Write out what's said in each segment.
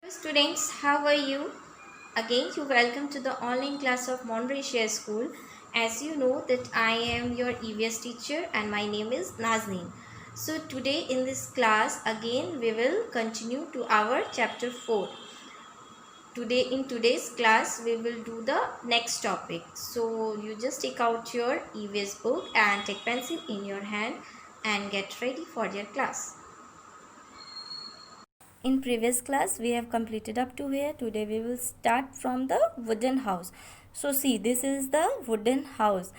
Students, how are you? Again, you welcome to the online class of Monrecia School. As you know that I am your EVS teacher and my name is Nazneen. So today in this class again we will continue to our chapter 4. Today in today's class we will do the next topic. So you just take out your EVS book and take pencil in your hand and get ready for your class. In previous class we have completed up to here. Today we will start from the wooden house. So see, this is the wooden house.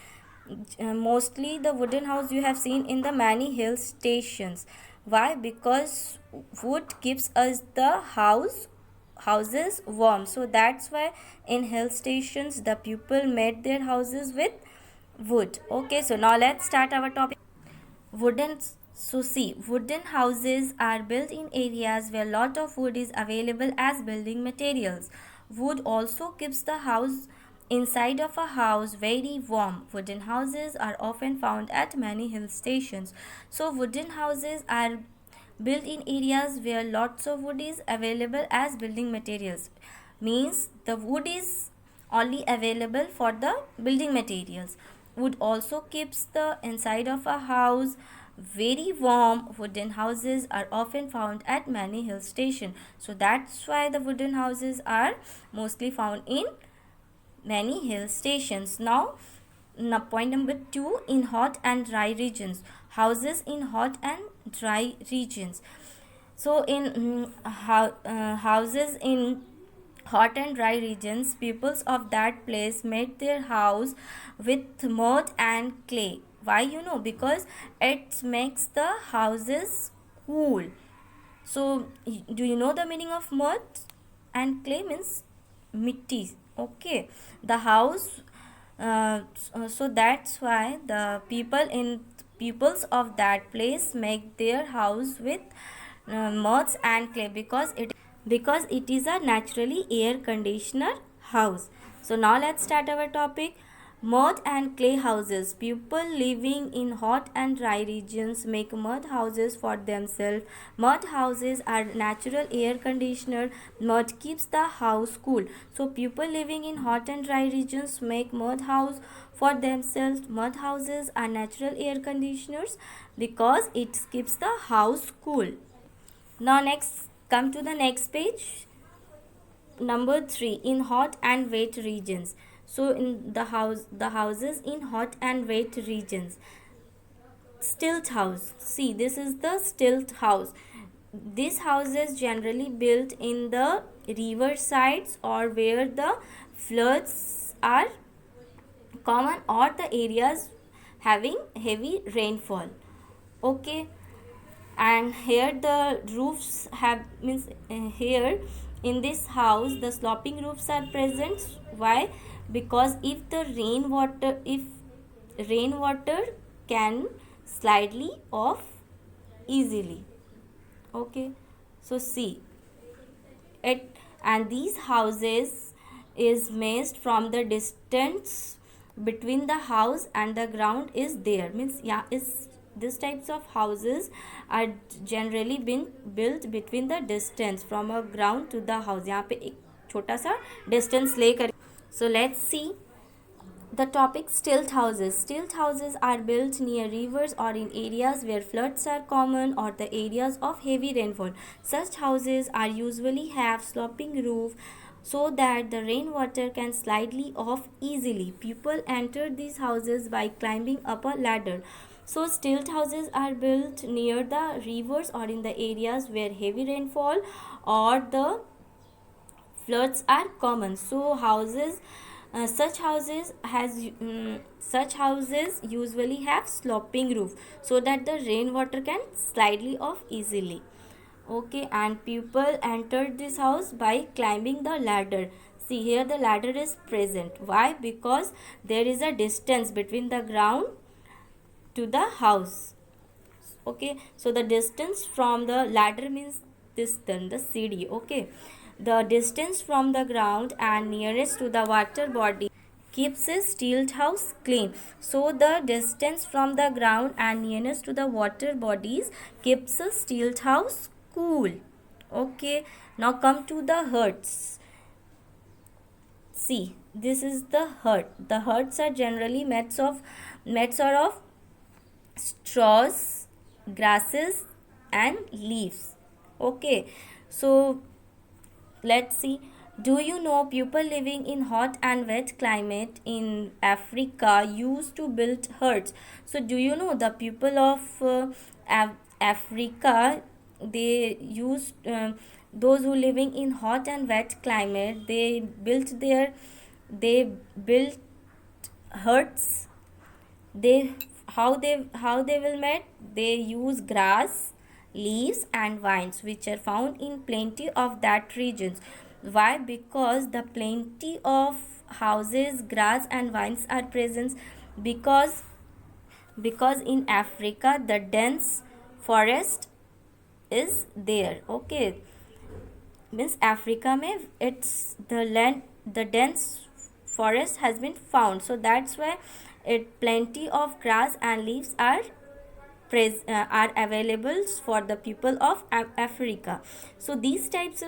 Mostly the wooden house you have seen in the many hill stations. Why? Because wood keeps us the houses warm. So that's why in hill stations the people made their houses with wood. Okay, so now let's start our topic. Wooden houses are built in areas where lot of wood is available as building materials. Wood also keeps the house inside of a house very warm. Wooden houses are often found at many hill stations. So wooden houses are built in areas where lots of wood is available as building materials. Means the wood is only available for the building materials. Wood also keeps the inside of a house very warm. Wooden houses are often found at many hill stations. So that's why the wooden houses are mostly found in many hill stations. Now point number 2, in hot and dry regions. Houses in hot and dry regions. So in houses in hot and dry regions, peoples of that place made their house with mud and clay. Why? Because it makes the houses cool. So do you know the meaning of mud and clay? Means mitti. Okay, the house. So that's why the peoples of that place make their house with moths and clay, because it is a naturally air conditioner house. So now let's start our topic. Mud and clay houses. People living in hot and dry regions make mud houses for themselves. Mud houses are natural air conditioner. Mud keeps the house cool. So people living in hot and dry regions make mud house for themselves. Mud houses are natural air conditioners because it keeps the house cool. Now next, come to the next page. Number 3, in hot and wet regions. So in the houses in hot and wet regions. Stilt house. See, this is the stilt house. This house is generally built in the river sides or where the floods are common, or the areas having heavy rainfall. Okay, and here the roofs have means here in this house the sloping roofs are present. Why? Because if rainwater can slightly off easily. Okay, so see it, and these houses is measured from the distance between the house and the ground is there. Means yeah, is these types of houses are generally been built between the distance from a ground to the house. यहाँ पे एक छोटा सा distance लेकर. So let's see the topic. Stilt houses. Stilt houses are built near rivers or in areas where floods are common or the areas of heavy rainfall. Such houses are usually have sloping roof so that the rainwater can slightly off easily. People enter these houses by climbing up a ladder. So stilt houses are built near the rivers or in the areas where heavy rainfall or the floods are common. So such houses usually have sloping roof so that the rainwater can slightly off easily. Okay, and people entered this house by climbing the ladder. See, here the ladder is present. Why? Because there is a distance between the ground to the house. Okay, so the distance from the ladder means this, then the CD. Okay, the distance from the ground and nearest to the water body keeps a stilt house clean. So the distance from the ground and nearest to the water bodies keeps a stilt house cool. Okay, now come to the huts. See, this is the hut. The huts are generally made of straws, grasses, and leaves. Okay, so let's see. Do you know people living in hot and wet climate in Africa used to build huts? So do you know the people of Africa, they used those who living in hot and wet climate, they built huts. They how they how they will met, they use grass, leaves, and vines which are found in plenty of that regions. Why? Because the plenty of houses, grass, and vines are present, because in Africa the dense forest is there. Okay, means Africa में it's the land, the dense forest has been found, so that's why it plenty of grass and leaves are available for the people of Africa. So these types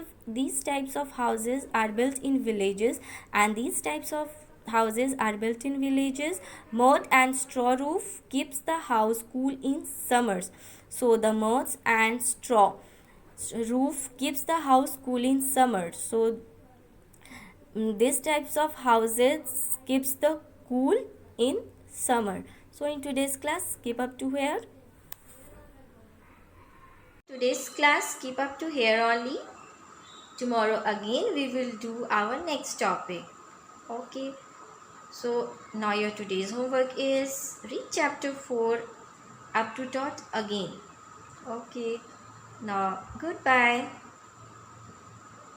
of houses are built in villages, and these types of houses are built in villages. Mud and straw roof keeps the house cool in summers. So the mud and straw roof keeps the house cool in summer. So these types of houses keeps the cool in summer. So in today's class, keep up to here. Today's class keep up to here only. Tomorrow again we will do our next topic. Okay. So now your today's homework is read chapter 4 up to dot again. Okay. Now goodbye.